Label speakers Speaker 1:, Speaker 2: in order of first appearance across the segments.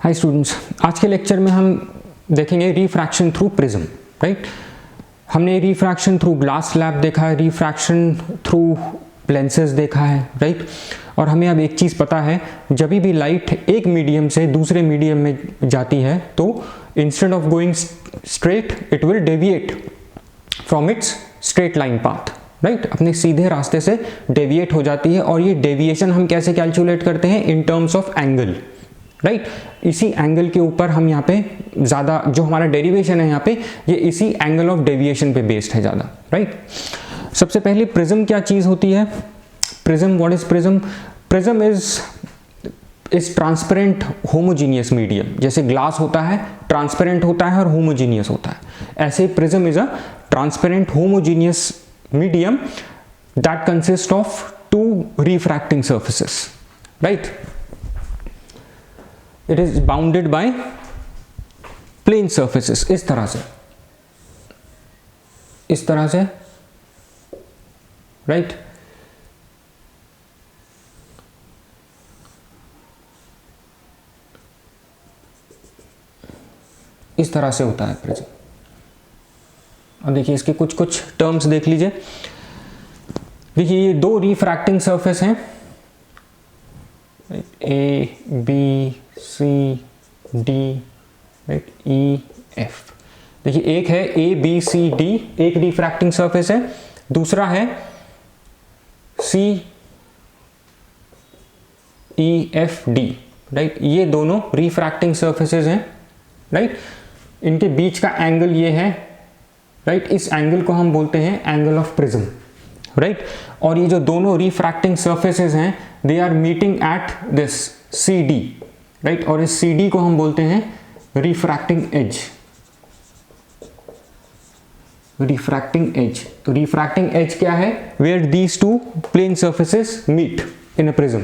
Speaker 1: Hi students, आज के lecture में हम देखेंगे रिफ्रैक्शन थ्रू प्रिज्म। राइट, हमने रिफ्रैक्शन थ्रू ग्लास स्लैब देखा है, रिफ्रैक्शन थ्रू लेंसेज देखा है। राइट, और हमें अब एक चीज़ पता है, जब भी लाइट एक मीडियम से दूसरे मीडियम में जाती है तो instead of going straight it will deviate from its straight line path. Right, अपने सीधे रास्ते से डेविएट हो जाती है। और ये डेविएशन हम कैसे कैलकुलेट करते हैं? इन टर्म्स ऑफ एंगल। राइट, इसी एंगल के ऊपर हम यहाँ पे ज़्यादा जो हमारा डेरिवेशन है यहाँ पे, ये इसी एंगल ऑफ डेविएशन पे बेस्ड है ज़्यादा। राइट, सबसे पहले प्रिज्म क्या चीज़ होती है? Prism, what is prism? Prism is transparent homogeneous medium. जैसे ग्लास होता है, ट्रांसपेरेंट होता है और होमोजीनियस होता है, ऐसे prism is a transparent homogeneous medium that consists of two refracting surfaces. Right, it is bounded by plane surfaces। इस तरह से right, इस तरह से होता है प्रिज्म। अब देखिए इसके कुछ टर्म्स देख लीजिए। देखिए ये दो रिफ्रैक्टिंग सरफेस हैं, A B C D, right, E F. देखिए एक है ए बी सी डी, एक रिफ्रैक्टिंग सरफेस है, दूसरा है C E F D. Right, ये दोनों रिफ्रैक्टिंग सरफेसेस हैं। राइट, इनके बीच का एंगल ये है। राइट, इस एंगल को हम बोलते हैं एंगल ऑफ प्रिज्म। राइट, और ये जो दोनों रिफ्रैक्टिंग सरफेसेस हैं, they are meeting at this C D. Right, और इस सी डी को हम बोलते हैं रिफ्रैक्टिंग एज। रिफ्रैक्टिंग एज, तो रिफ्रैक्टिंग एज क्या है? Where these two plane surfaces meet in a prism.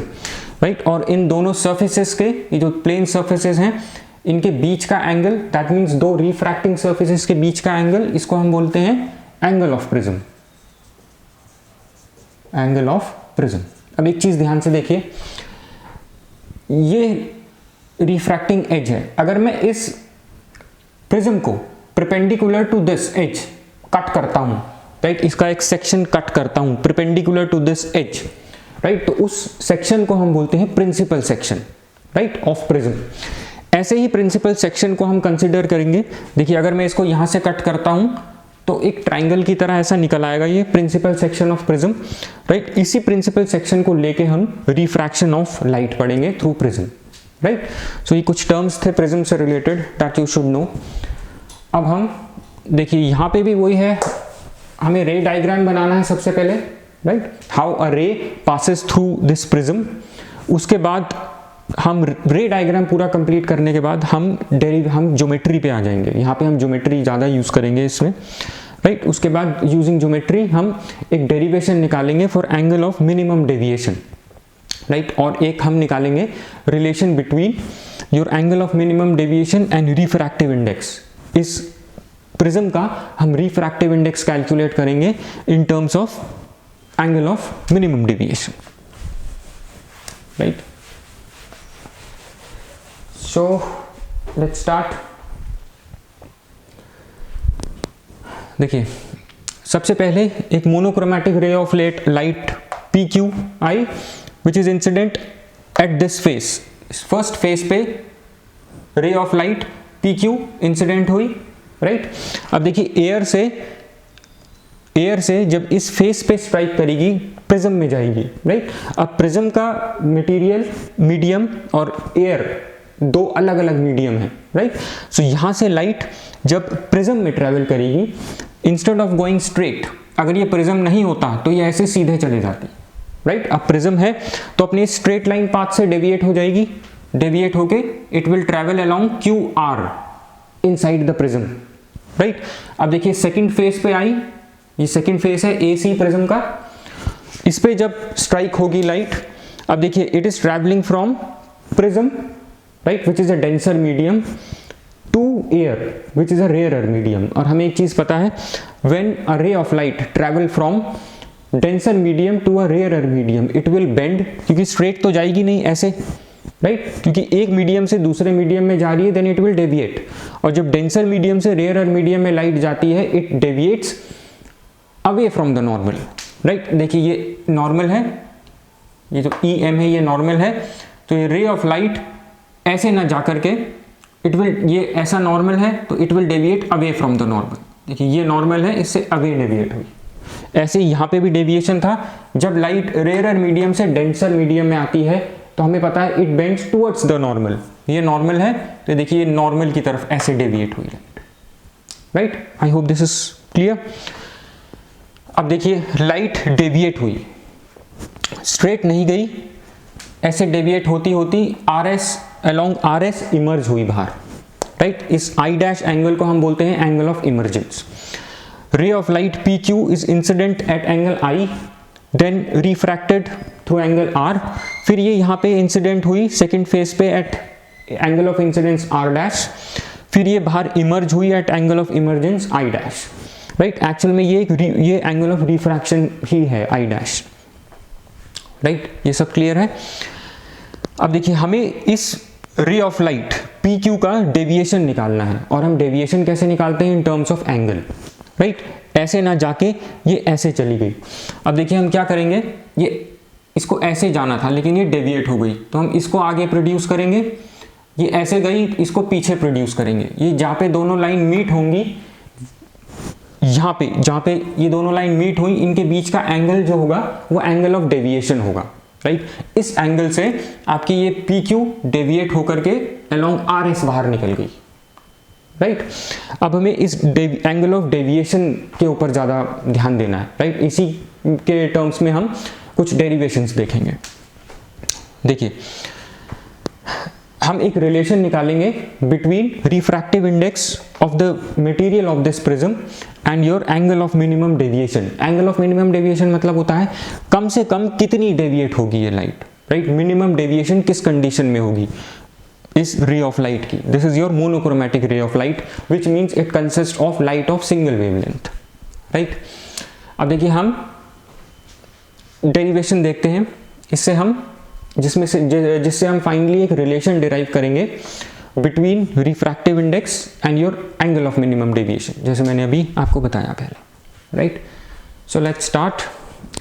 Speaker 1: Right, और इन दोनों सर्फेसेस के, ये जो प्लेन सर्फेसेस हैं, इनके बीच का एंगल, दैट मीन्स दो रिफ्रैक्टिंग सर्फेसेस के बीच का एंगल, इसको हम बोलते हैं angle of prism. Angle of prism. अब एक चीज ध्यान से देखिए, ये रिफ्रैक्टिंग एज है। अगर मैं इस प्रिज्म को perpendicular to this edge cut करता हूं, राइट, इसका एक सेक्शन कट करता हूं perpendicular to this edge, right, तो उस सेक्शन को हम बोलते हैं principal section, right, of prism. ऐसे ही प्रिंसिपल सेक्शन को हम कंसीडर करेंगे। देखिए अगर मैं इसको यहां से कट करता हूं तो एक ट्रायंगल की तरह ऐसा निकल आएगा ये principal section of prism. Right, इसी प्रिंसिपल सेक्शन को लेके हम रिफ्रैक्शन ऑफ लाइट पढ़ेंगे थ्रू प्रिज्म। राइट, सो ये कुछ टर्म्स थे प्रिज्म से related that you should know. अब हम देखिए यहाँ पे भी वही है, हमें रे डायग्राम बनाना है सबसे पहले। Right, how a ray passes through this prism. उसके बाद हम रे डायग्राम पूरा कंप्लीट करने के बाद हम ज्योमेट्री पे आ जाएंगे। यहाँ पे हम ज्योमेट्री ज़्यादा यूज़ करेंगे इसमें। राइट, उसके बाद यूजिंग ज्योमेट्री हम एक डेरिवेशन निकालेंगे for angle of minimum deviation. Right, और एक हम निकालेंगे relation between your angle of minimum deviation and refractive index. इस प्रिज्म का हम रिफ्रैक्टिव इंडेक्स कैलकुलेट करेंगे in terms of angle of minimum deviation. Right, so let's start। देखिए सबसे पहले एक monochromatic ray of light PQI which is incident at this face। First face पे ray of light PQ incident हुई। Right, अब देखिए air से जब इस फेस पे स्ट्राइक करेगी प्रिज्म में जाएगी। राइट, अब प्रिज्म का मटेरियल, मीडियम और एयर दो अलग अलग मीडियम है। राइट, सो यहां से लाइट जब प्रिज्म में ट्रेवल करेगी, इंस्टेड ऑफ गोइंग स्ट्रेट, अगर ये प्रिज्म नहीं होता तो ये ऐसे सीधे चले जाती। राइट, अब प्रिज्म है तो अपने स्ट्रेट लाइन पाथ से डेविएट हो जाएगी। डेविएट होके it will travel along QR inside the prism. Right, अब देखिए सेकंड फेज पे आई, ये सेकंड फेज है AC प्रिज्म का। इस पे जब स्ट्राइक होगी लाइट, अब देखिए it is travelling from prism, right, which is a denser medium to air which is a rarer medium। और हमें एक चीज पता है, when a ray of light travel from denser medium to a rarer medium it will bend, क्योंकि straight तो जाएगी नहीं ऐसे, राइट, क्योंकि एक मीडियम से दूसरे मीडियम में जा रही है देन इट विल डेविएट, और जब डेंसर मीडियम से रेयरर मीडियम में लाइट जाती है it deviates away from the normal. Right, देखिए ये नॉर्मल है, ये जो EM है ये नॉर्मल है, तो ये रे ऑफ लाइट ऐसे ना जा करके इट विल, ये ऐसा नॉर्मल है तो it will deviate away from the normal. देखिए ये नॉर्मल है, इससे अवे डेविएट हुई। ऐसे यहाँ पे भी डेविएशन था, जब लाइट रेयरर मीडियम से डेंसर मीडियम में आती है तो हमें पता है it bends towards the normal, ये नॉर्मल है तो देखिए ये नॉर्मल की तरफ ऐसे डेविएट हुई light. Right, I hope this is clear. अब देखिए लाइट डेविएट हुई, स्ट्रेट नहीं गई, ऐसे डेविएट होती होती RS अलोंग RS इमर्ज हुई बाहर। राइट, इस I डैश एंगल को हम बोलते हैं angle of emergence. Ray of light PQ is incident at angle I, then refracted through angle R, फिर ये यहाँ पे इंसिडेंट हुई सेकेंड फेज पे at angle of incidence R dash, फिर ये बाहर इमर्ज हुई at angle of emergence I dash. Right, actual में ये एंगल ऑफ रिफ्रैक्शन ही है I डैश। राइट, ये सब क्लियर है। अब देखिए हमें इस रे ऑफ लाइट PQ का डेविएशन निकालना है, और हम डेविएशन कैसे निकालते हैं, इन टर्म्स ऑफ एंगल। राइट, ऐसे ना जाके ये ऐसे चली गई। अब देखिए हम क्या करेंगे, ये इसको ऐसे जाना था लेकिन ये डेविएट हो गई, तो हम इसको आगे प्रोड्यूस करेंगे, ये ऐसे गई इसको पीछे प्रोड्यूस करेंगे। ये जहाँ पे दोनों लाइन मीट होंगी, यहाँ पे जहाँ पे ये दोनों लाइन मीट हुई, इनके बीच का एंगल जो होगा वो एंगल ऑफ डेविएशन होगा। राइट, इस एंगल से आपकी ये PQ डेविएट होकर के अलोंग RS बाहर निकल गई। राइट, अब हमें इस एंगल ऑफ डेविएशन के ऊपर ज़्यादा ध्यान देना है। राइट, इसी के टर्म्स में हम कुछ डेरिवेशंस देखेंगे। देखिए हम एक रिलेशन निकालेंगे between refractive index of the material of this prism and your angle of minimum deviation. Angle of minimum deviation मतलब होता है कम से कम कितनी डेविएट होगी ये लाइट। राइट, मिनिमम डेविएशन किस कंडीशन में होगी इस रे ऑफ लाइट की। This is your monochromatic ray of light which means it consist of light of single wavelength. Right, अब देखिए हम डेरिवेशन देखते हैं, इससे हम जिससे हम फाइनली एक रिलेशन डिराइव करेंगे between refractive index and your angle of minimum deviation, जैसे मैंने अभी आपको बताया पहले। Right, so let's start.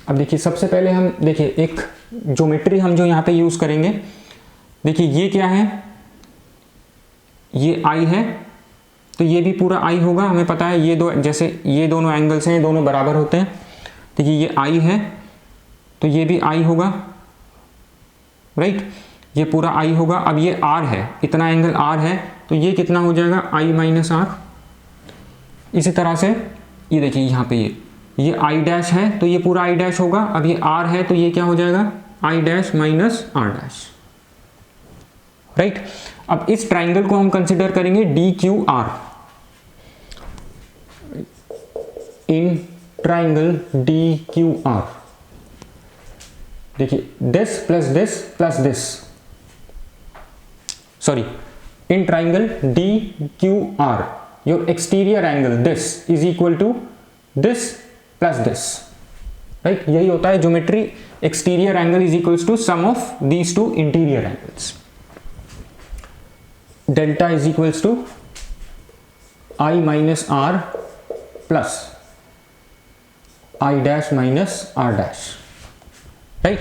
Speaker 1: अब देखिए सबसे पहले हम देखिए एक ज्योमेट्री हम जो यहाँ पे यूज करेंगे, देखिए ये क्या है, ये I है तो ये भी पूरा I होगा। हमें पता है ये दो, जैसे ये दोनों एंगल्स हैं, ये दोनों बराबर होते हैं। देखिए ये I है तो ये भी I होगा। राइट, ये पूरा I होगा। अब ये R है, इतना एंगल R है तो ये कितना हो जाएगा I माइनस R। इसी तरह से ये देखिए यहाँ पे ये I डैश है तो ये पूरा I डैश होगा। अब ये R है तो ये क्या हो जाएगा I dash minus R dash. Right, अब इस ट्राइंगल को हम कंसिडर करेंगे DQR। इन ट्राइंगल DQR देखिए this plus this plus this, sorry, in triangle DQR your exterior angle this is equal to this plus this. Right, यही होता है geometry, exterior angle is equals to sum of these two interior angles. Delta is equals to I minus R plus I dash minus R dash. Right,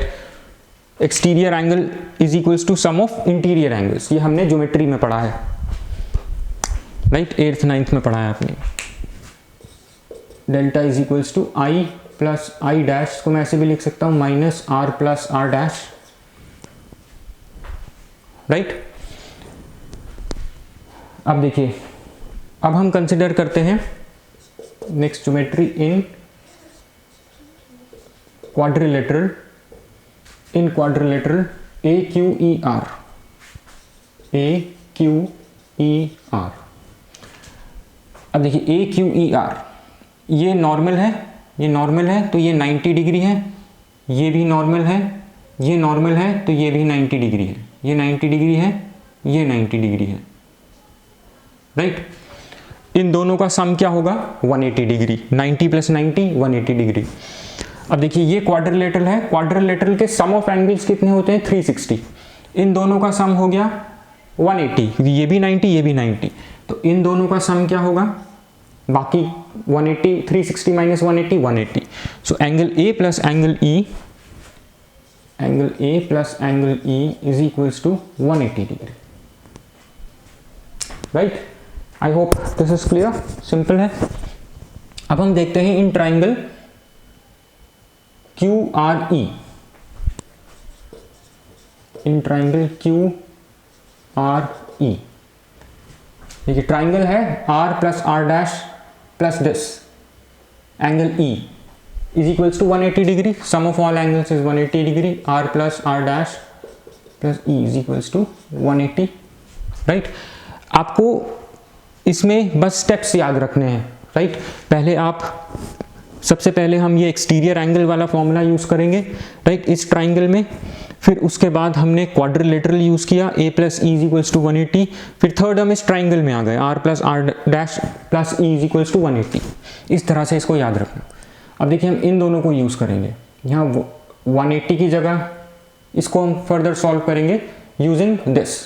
Speaker 1: exterior angle is equals to sum of interior angles, ये हमने geometry में पढ़ा है। Right, 8th 9th में पढ़ा है आपने। Delta is equals to I plus I dash को मैं ऐसे भी लिख सकता हूं minus R plus R dash. Right, अब देखिए अब हम कंसिडर करते हैं next geometry in quadrilateral AQER। अब देखिए AQER ये नॉर्मल है, ये नॉर्मल है तो ये 90 डिग्री है, ये भी नॉर्मल है, ये नॉर्मल है तो ये भी 90 डिग्री है, ये 90 डिग्री है, ये 90 डिग्री है। राइट, इन दोनों का सम क्या होगा 180 डिग्री, 90 प्लस 90 180 डिग्री। अब देखिए ये क्वाड्रिलेटरल है, क्वाड्रिलेटरल के सम ऑफ एंगल्स कितने होते हैं 360। इन दोनों का सम हो गया 180, ये भी 90 ये भी 90, तो इन दोनों का सम क्या होगा, बाकी 180 360 minus 180 180। So angle A plus angle E, angle A plus angle E is equals to 180 degree, right. I hope this is clear, simple है। अब हम देखते हैं in triangle Q R E, in triangle Q R E, देखिए triangle है R plus R dash plus this, angle E is equals to 180 degree, sum of all angles is 180 degree, R plus R dash plus E is equals to 180, right. आपको इसमें बस steps याद रखने हैं, right. पहले आप, सबसे पहले हम ये एक्सटीरियर एंगल वाला फॉर्मूला यूज करेंगे, राइट, इस ट्राइंगल में। फिर उसके बाद हमने क्वाड्रिलेटरल यूज किया, a plus E is equals to 180। फिर थर्ड हम इस ट्राइंगल में आ गए, r plus R dash plus E is equals to 180। इस तरह से इसको याद रखना। अब देखिए हम इन दोनों को यूज करेंगे, यहाँ 180 की जगह इसको हम फर्दर सॉल्व करेंगे using this,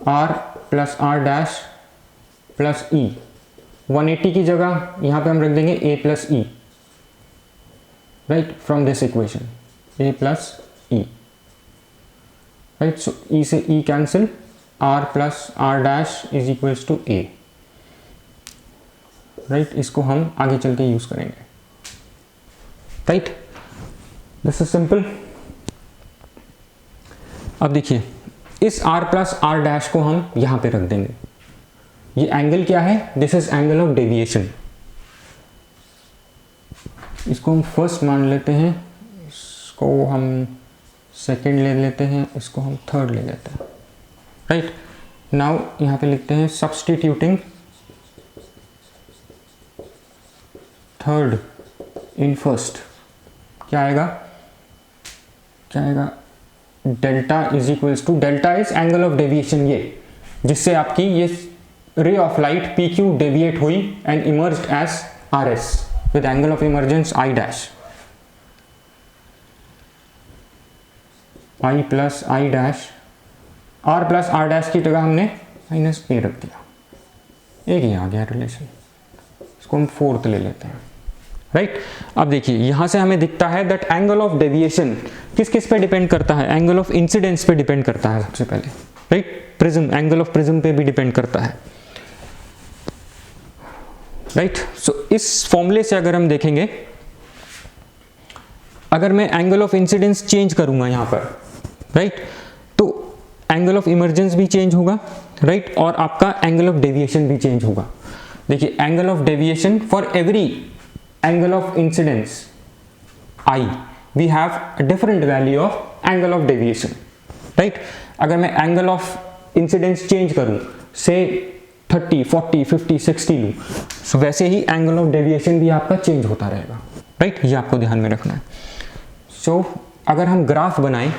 Speaker 1: r plus R dash plus E. 180 की जगह यहाँ पे हम रख देंगे a plus E, right, from this equation a plus E, right. So e से e cancel, r plus R dash is equals to a, right. इसको हम आगे चल के यूज करेंगे, राइट। This is simple. अब देखिए इस r प्लस आर डैश को हम यहां पे रख देंगे। ये एंगल क्या है, this is angle of deviation. इसको हम फर्स्ट मान लेते हैं, इसको हम सेकेंड ले लेते हैं, इसको हम थर्ड ले लेते हैं, राइट। नाउ यहाँ पे लिखते हैं सब्स्टिट्यूटिंग थर्ड इन फर्स्ट, क्या आएगा, क्या आएगा, delta is equals to, delta is angle of deviation, ये जिससे आपकी ये ray of light P Q deviate हुई and emerged as R S with angle of emergence I dash, I plus I dash, R plus R dash की जगह हमने minus ए रख दिया, एक ही आ गया रिलेशन, इसको हम फोर्थ ले लेते हैं, राइट। अब देखिए यहां से हमें दिखता है दैट एंगल ऑफ डेविएशन किस किस पे डिपेंड करता है, एंगल ऑफ इंसिडेंस पे डिपेंड करता है सबसे पहले, right. Prism, angle of prism पे भी डिपेंड करता है, राइट। सो इस फॉर्मूले से अगर हम देखेंगे, अगर मैं एंगल ऑफ इंसिडेंस चेंज करूंगा यहां पर, राइट, तो एंगल ऑफ इमर्जेंस भी चेंज होगा, राइट, और आपका एंगल ऑफ डेविएशन भी चेंज होगा। देखिए angle of deviation for every angle of incidence I we have a different value of angle of deviation, right. अगर मैं एंगल ऑफ इंसिडेंस चेंज करूं, से 30 40 50 60 लूं, सो वैसे ही एंगल ऑफ डेविएशन भी आपका चेंज होता रहेगा, राइट। ये आपको ध्यान में रखना है। सो अगर हम ग्राफ बनाएं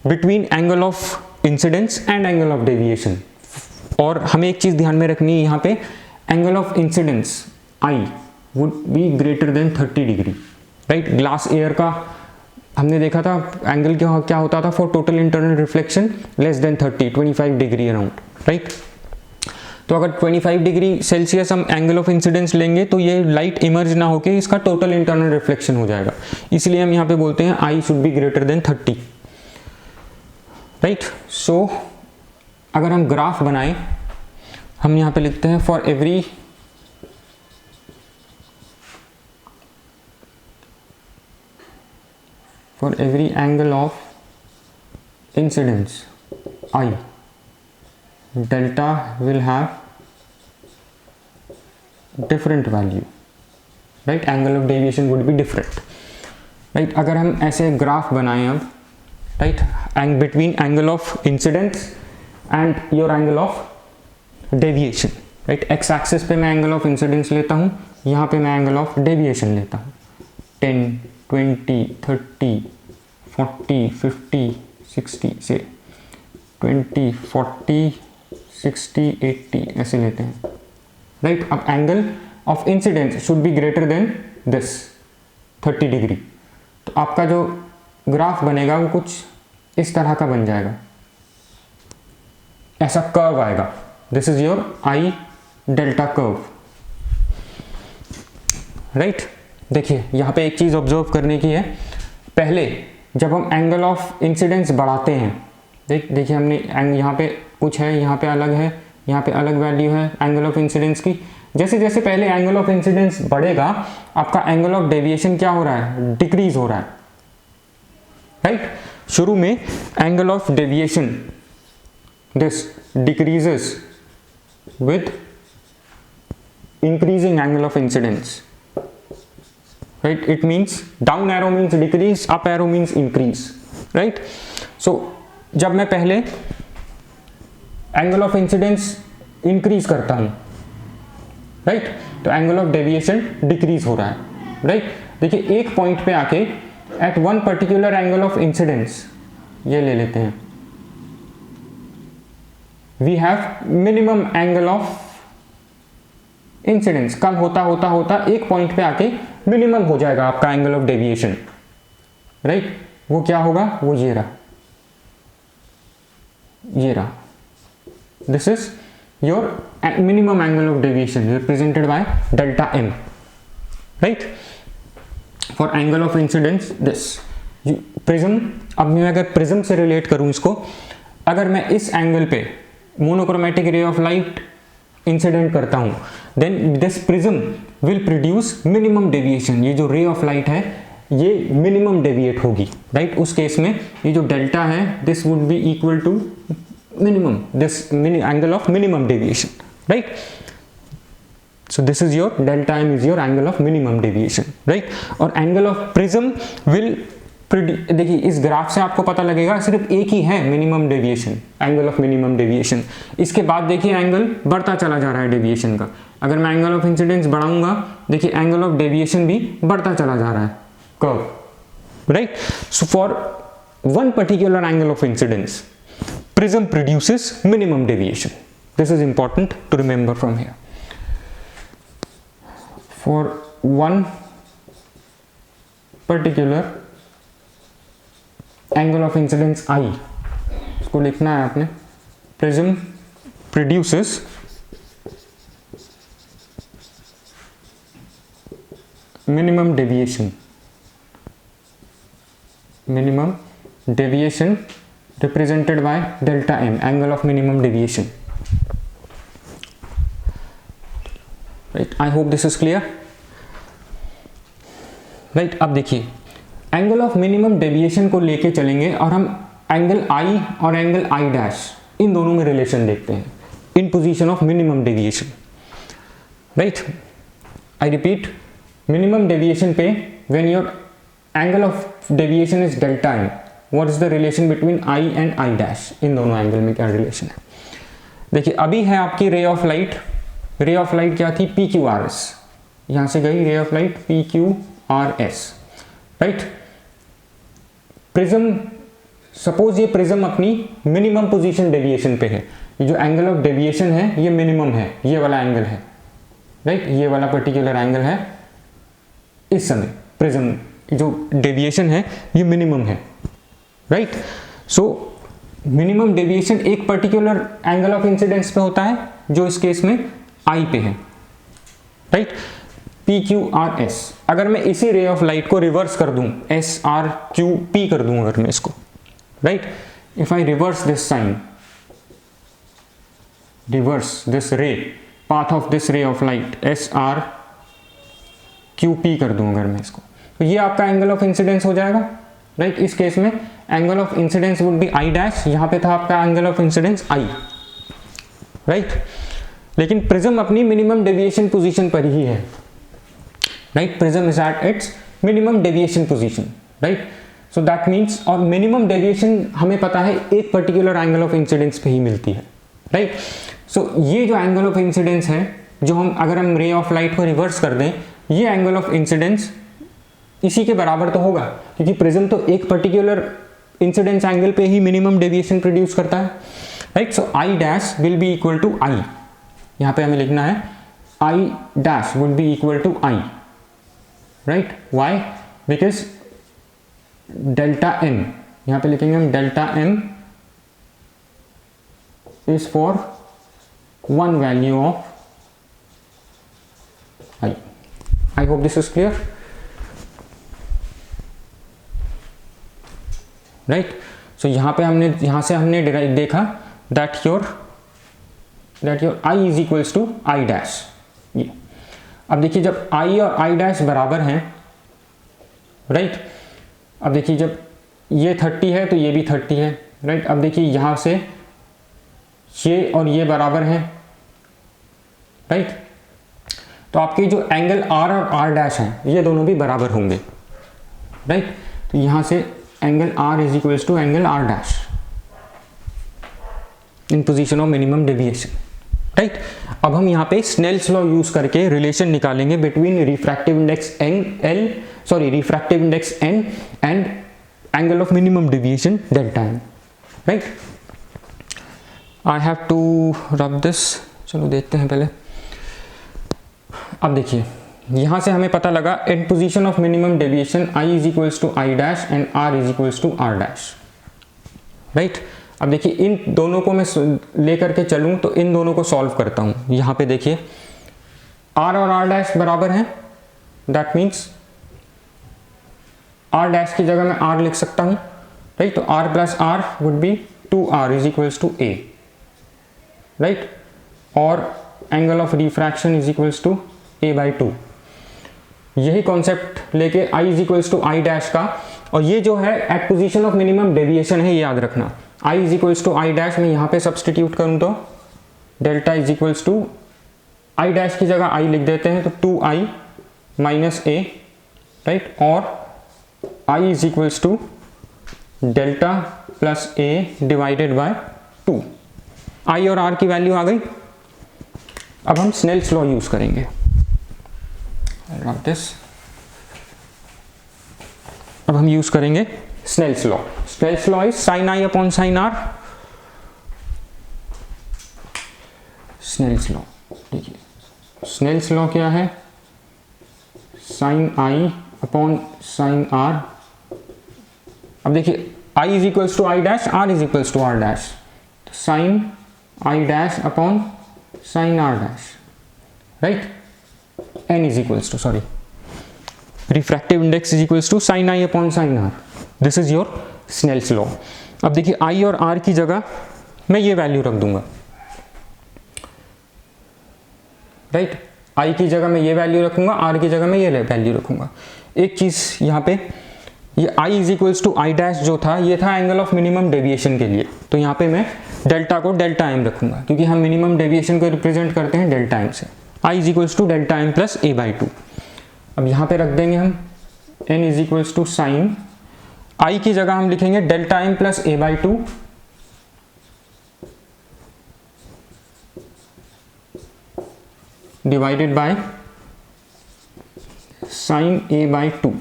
Speaker 1: between angle of incidence and angle of deviation, और हमें एक चीज ध्यान में रखनी है, यहाँ पे angle of incidence I would be greater than 30 degree, right. Glass air का हमने देखा था एंगल क्या होता था for total internal reflection, less than 30 25 degree around, right. तो अगर 25 डिग्री सेल्सियस हम एंगल ऑफ इंसिडेंस लेंगे तो ये लाइट इमर्ज ना होके इसका टोटल इंटरनल रिफ्लेक्शन हो जाएगा, इसलिए हम यहाँ पे बोलते हैं I should be greater than 30, right. So अगर हम ग्राफ बनाएं, हम यहाँ पे लिखते हैं for every angle of incidence I, delta will have different value, right, angle of deviation would be different, right। अगर हम ऐसे ग्राफ बनाएं अब, right, and between angle of incidence and your angle of deviation, right, x axis पे मैं angle of incidence लेता हूँ, यहाँ पे मैं angle of deviation लेता हूँ, 10 20 30 40 50 60 से 20 40 60 80 ऐसे लेते हैं, राइट। अब angle of incidence should be greater then this 30 degree, तो आपका जो ग्राफ बनेगा वो कुछ इस तरह का बन जाएगा, ऐसा कर्व आएगा, this is your I delta curve, right. देखिए यहाँ पे एक चीज़ ऑब्जर्व करने की है, पहले जब हम एंगल ऑफ इंसिडेंस बढ़ाते हैं, देखिए हमने यहाँ पे कुछ है, यहाँ पे अलग है, यहाँ पे अलग वैल्यू है एंगल ऑफ इंसिडेंस की। जैसे जैसे पहले एंगल ऑफ इंसिडेंस बढ़ेगा, आपका एंगल ऑफ डेविएशन क्या हो रहा है, डिक्रीज हो रहा है, राइट। शुरू में angle of deviation this decreases with increasing angle of incidence, right? It means down arrow means decrease, up arrow means increase, right? So जब मैं पहले एंगल ऑफ इंसिडेंस इंक्रीज करता हूं, राइट, तो एंगल ऑफ डेविएशन डिक्रीज हो रहा है, right. देखिए एक पॉइंट पे आके at one particular angle of incidence, ये ले लेते हैं, we have minimum angle of incidence, कम होता होता होता एक पॉइंट पे आके मिनिमम हो जाएगा आपका एंगल ऑफ डेविएशन, राइट। वो क्या होगा, वो ये रहा, this is your minimum angle of deviation represented by delta M, right. For angle of incidence this prism, अब मैं अगर प्रिज्म से रिलेट करूं इसको, अगर मैं इस एंगल पे मोनोक्रोमेटिक रे ऑफ लाइट इंसिडेंट करता हूं, then this prism will produce minimum deviation, ये जो रे ऑफ लाइट है ये मिनिमम डेविएट होगी, राइट। उस केस में ये जो डेल्टा है this would be equal to minimum, this angle of minimum deviation, right. So this is your delta M is your angle of minimum deviation, right. और angle of prism will, देखिए इस graph से आपको पता लगेगा सिर्फ एक ही है minimum deviation, angle of minimum deviation. इसके बाद देखिए एंगल बढ़ता चला जा रहा है डेविएशन का, अगर मैं एंगल ऑफ इंसिडेंस बढ़ाऊंगा, देखिए एंगल ऑफ डेविएशन भी बढ़ता चला जा रहा है, curve, right. So for one particular angle of incidence prism produces minimum deviation, this is important to remember from here. For one particular angle of incidence I, इसको लिखना है आपने, prism produces minimum deviation, represented by delta m, angle of minimum deviation, right? I hope this is clear, right? अब देखिए angle of minimum deviation को लेके चलेंगे और हम एंगल आई और एंगल आई डैश इन दोनों में रिलेशन देखते हैं in position of minimum deviation, right. I repeat, minimum deviation पे when your angle of deviation is delta M, what is the relation between I and I dash, इन दोनों angle में क्या रिलेशन है। देखिए अभी है आपकी रे ऑफ लाइट, रे ऑफ लाइट क्या थी, पी क्यू आर एस, यहां से गई रे of light P Q R S, right. Prism, suppose ये प्रिज्म अपनी मिनिमम पोजीशन डेविएशन पे है, ये जो एंगल ऑफ डेविएशन है ये मिनिमम है, ये वाला एंगल है, राइट, ये वाला पर्टिकुलर एंगल है इस समय, प्रिज्म जो डेविएशन है ये मिनिमम है, राइट। सो मिनिमम डेविएशन एक पर्टिकुलर एंगल ऑफ इंसिडेंस पे होता है जो इस केस में आई पे है, right, P Q R S. अगर मैं इसी रे ऑफ लाइट को रिवर्स कर दूं, एस आर क्यू पी कर दूं अगर मैं इसको, right, if I reverse this sign, reverse this ray, path of this ray of light S R Q P कर दूं अगर मैं इसको, तो ये आपका एंगल ऑफ इंसिडेंस हो जाएगा, राइट। इस केस में angle of incidence would be I dash, यहां पे था आपका angle of incidence I, right. लेकिन प्रिज्म अपनी मिनिमम डेविएशन पोजीशन पर ही है, right, prism is at its minimum deviation position, right. So that means, और मिनिमम डेविएशन हमें पता है एक पर्टिकुलर एंगल ऑफ इंसिडेंस पे ही मिलती है, राइट। सो ये जो एंगल ऑफ इंसिडेंस है, जो हम अगर हम रे ऑफ लाइट को रिवर्स कर दें, ये एंगल ऑफ इंसिडेंस इसी के बराबर तो होगा, क्योंकि प्रिज्म तो एक पर्टिकुलर इंसिडेंस एंगल पे ही मिनिमम डेविएशन प्रोड्यूस करता है, right. So I dash will be equal to I, यहां पे हमें लिखना है I dash would be equal to I, right. Why, because delta M, यहां पे लिखेंगे हम delta M is for one value of I. I hope this is clear. Right so यहाँ से हमने देखा that your I is equals to I dash. ये अब देखिए जब आई और आई डैश बराबर हैं, राइट, अब देखिए जब ये 30 है तो ये भी 30 है, राइट। अब देखिए यहाँ से ये और ये बराबर हैं, राइट, तो आपके जो एंगल आर और आर डैश हैं ये दोनों भी बराबर होंगे, राइट। तो यहाँ से angle R is equals to angle R dash in position of minimum deviation, right. अब हम यहाँ पे स्नेल्स लॉ यूज करके रिलेशन निकालेंगे between refractive index refractive index n and angle of minimum deviation delta n, right. I have to rub this, चलो देखते हैं पहले। अब देखिए यहाँ से हमें पता लगा in position of minimum deviation I is equals to I dash and R is equals to R dash, right. अब देखिए इन दोनों को मैं लेकर के चलूँ तो इन दोनों को सॉल्व करता हूँ। यहाँ पे देखिए आर और आर डैश बराबर हैं, दैट मीन्स आर डैश की जगह मैं आर लिख सकता हूँ, राइट। तो R plus R would be 2r is equals to a, right. और angle of refraction is equals to a/2। यही कॉन्सेप्ट लेके i is equals to I dash का, और ये जो है at position of minimum deviation है, ये याद रखना। i is equals to I dash में यहाँ पे सब्सटीट्यूट करूँ तो delta is equals to I dash की जगह i लिख देते हैं तो 2i माइनस a, राइट। और i is equals to delta plus a divided by 2। i और r की वैल्यू आ गई। अब हम स्नेल्स लॉ यूज करेंगे। अब हम यूज करेंगे Snell's law. Snell's law is sine I upon sine R. Snell's law, देखिए स्नेल्स लॉ क्या है, sine I upon sine R. अब देखिए I is equals to I dash, R is equals to R dash, तो sine I dash upon sine R dash, right. n is equals to, sorry, refractive index is equals to sin I upon sin r. This is your Snell's law. अब देखिए I और R की जगह मैं ये value रख दूंगा, right. I की जगह मैं ये वैल्यू रखूंगा, R की जगह मैं ये वैल्यू रखूंगा। एक चीज यहाँ पे, ये I is equals to I dash जो था ये था एंगल ऑफ मिनिमम डेविएशन के लिए, तो यहाँ पे मैं डेल्टा को डेल्टा m रखूंगा क्योंकि हम मिनिमम डेविएशन को रिप्रेजेंट करते हैं डेल्टा m से। I is equals to delta m plus a/2। अब यहाँ पे रख देंगे हम n is equals to sine I की जगह हम लिखेंगे delta m plus a/2 divided by sine a/2।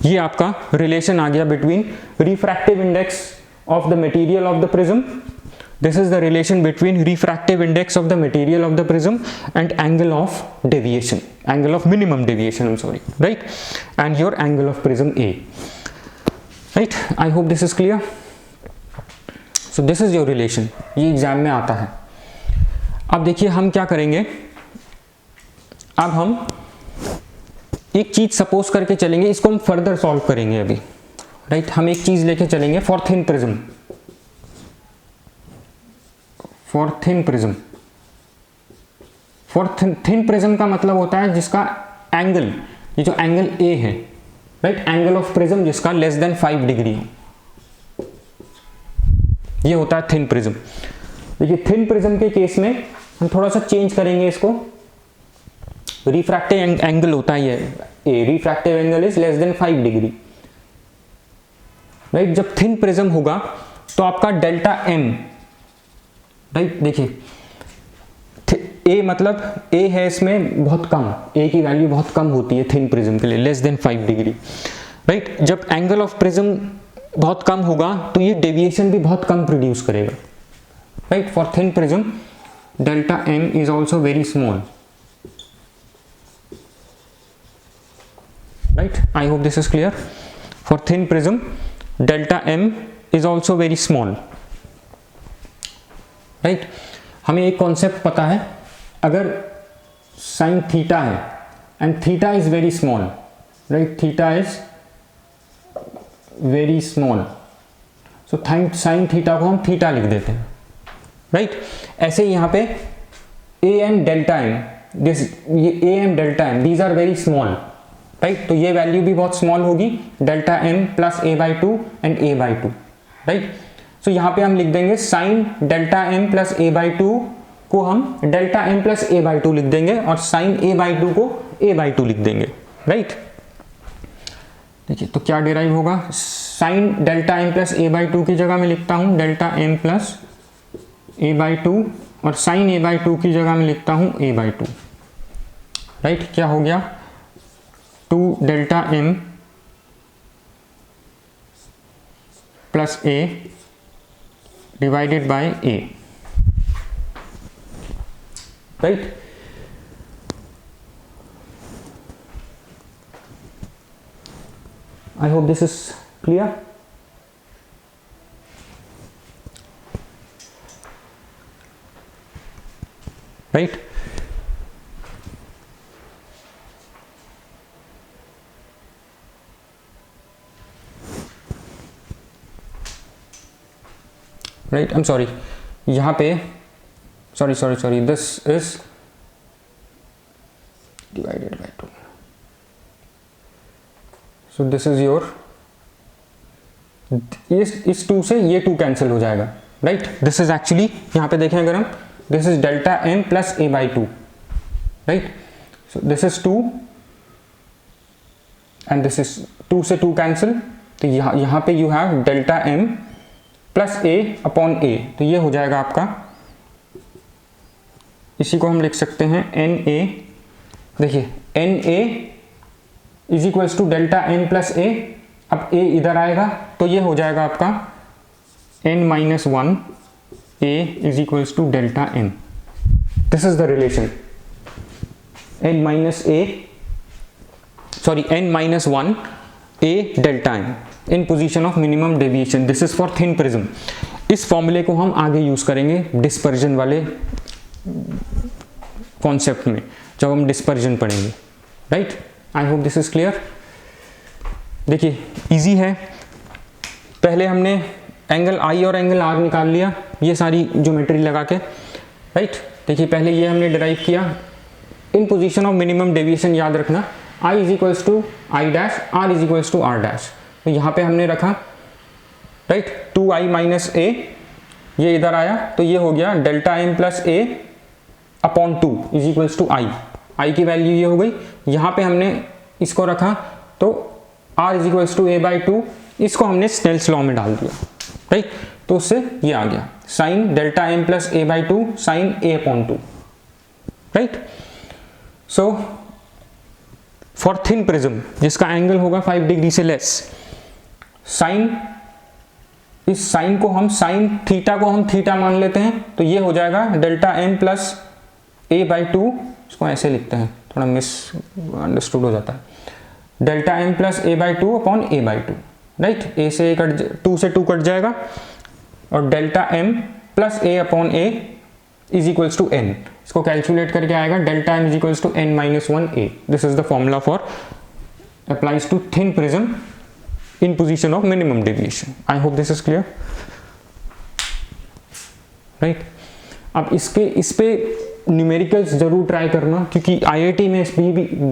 Speaker 1: ये आपका रिलेशन आ गया between refractive index of the material of the prism. This is the relation between refractive index of the material of the prism and angle of deviation, angle of minimum deviation, I'm sorry, right, and your angle of prism A, right. I hope this is clear. So this is your relation, ये exam में आता है। अब देखिए हम क्या करेंगे, अब हम एक चीज सपोज करके चलेंगे, इसको हम फर्दर सॉल्व करेंगे अभी, राइट। हम एक चीज लेके चलेंगे for thin prism, for thin prism. For thin prism का मतलब होता है जिसका एंगल, ये जो एंगल ए है, राइट, एंगल ऑफ प्रिज्म जिसका लेस देन 5 डिग्री हो, ये होता है थिन प्रिज्म। देखिए थिन प्रिज्म के केस में हम थोड़ा सा चेंज करेंगे इसको। रिफ्रैक्टिव एंगल होता है ये, refractive angle is less than 5 degree, right. जब थिन प्रिज्म होगा तो आपका डेल्टा एम, राइट, देखिए ए मतलब ए है इसमें बहुत कम, ए की वैल्यू बहुत कम होती है थिन प्रिज्म के लिए, लेस देन 5 डिग्री, राइट। जब एंगल ऑफ प्रिज्म बहुत कम होगा तो ये डेविएशन भी बहुत कम प्रोड्यूस करेगा, right. For thin prism delta M is also very small, right. I hope this is clear. For thin prism delta m is also very small, right. हमें एक कॉन्सेप्ट पता है, अगर साइन थीटा है and theta is very small, right, theta is very small, so sine theta को हम theta लिख देते हैं, राइट। ऐसे ही यहाँ पे ए एंड डेल्टा एम, ये A M delta M, these are very small, right. तो ये वैल्यू भी बहुत स्मॉल होगी, delta M plus A by two and A by two, right. So यहाँ पे हम लिख देंगे sine delta M plus A by two को हम delta M plus A by two लिख देंगे, और साइन ए बाई टू को ए बाई टू लिख देंगे, राइट। देखिए तो क्या डिराइव होगा, sine delta M plus A by two की जगह मैं लिखता हूँ delta M plus A by two, और साइन ए बाई टू की जगह मैं लिखता हूँ ए बाई टू, राइट। क्या हो गया, 2 delta M plus A divided by A, right. I hope this is clear. Right? Right, I'm sorry, यहाँ पे sorry, this is divided by 2. So this is your, इस 2 से ये 2 कैंसिल हो जाएगा, राइट। दिस इज एक्चुअली, यहाँ पे देखें अगर हम, this is delta M plus A by two, right. So this is 2 and this is 2 से 2 कैंसिल, तो यहाँ पे you have delta M plus A upon A, तो ये हो जाएगा आपका, इसी को हम लिख सकते हैं एन ए, देखिए N A is equals to delta N plus A, अब ए इधर आएगा तो ये हो जाएगा आपका n minus 1 A is equals to delta N, this is the relation, n minus 1 A delta N in position of minimum deviation, this is for thin prism. इस फॉर्मूले को हम आगे यूज करेंगे डिस्पर्जन वाले कॉन्सेप्ट में, जब हम डिस्पर्जन पढ़ेंगे, right. I hope this is clear. देखिए इजी है, पहले हमने एंगल आई और एंगल आर निकाल लिया, ये सारी ज्योमेट्री लगा के, राइट। देखिए पहले ये हमने डिराइव किया in position of minimum deviation, याद रखना i is equals to I dash, R is equals to R dash, तो यहाँ पे हमने रखा, राइट, 2i माइनस ए, ये इधर आया तो ये हो गया delta M plus A upon 2 is equals to I की वैल्यू ये हो गई। यहाँ पे हमने इसको रखा तो r is equals to A by two, इसको हमने स्नेल्स लॉ में डाल दिया, राइट। तो उससे ये आ गया sine delta M plus A by two sine A upon 2, right. So for thin prism जिसका एंगल होगा 5 डिग्री से लेस, साइन, इस साइन को हम, साइन थीटा को हम थीटा मान लेते हैं, तो ये हो जाएगा delta M plus A by two, इसको ऐसे लिखते हैं, थोड़ा मिस अंडरस्टूड हो जाता है, delta M plus A by two upon A by two, right. A से 2 से 2 कट जाएगा, और delta M plus A upon A is equals to N, इसको कैलकुलेट करके आएगा delta M is equals to N minus 1 A. This is the formula for applies to thin prism in position of minimum deviation. I hope this is clear, right? अब इस पे numericals जरूर try करना, क्योंकि IIT में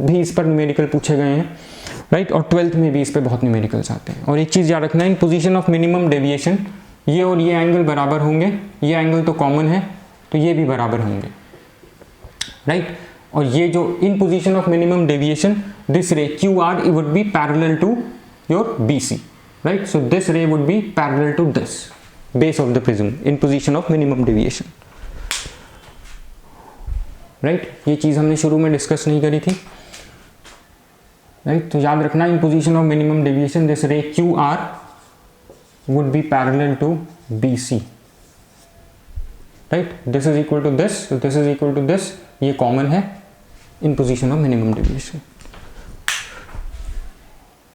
Speaker 1: भी इस पर न्यूमेरिकल पूछे गए हैं, राइट, और 12th में भी इस पे बहुत न्यूमेरिकल्स आते हैं। और एक चीज़ याद रखना, इन पोजीशन ऑफ मिनिमम डेविएशन ये और ये एंगल बराबर होंगे, ये एंगल तो कॉमन है तो ये भी बराबर होंगे, राइट। और ये जो इन position of minimum deviation, this रे QR it would be parallel to your BC, right? So this ray would be parallel to this base of the prism in position of minimum deviation, right? ये चीज हमने शुरू में discuss नहीं करी थी, right? तो याद रखना, in position of minimum deviation this ray QR would be parallel to BC, right? This is equal to this, so this is equal to this, ये common है in position of minimum deviation.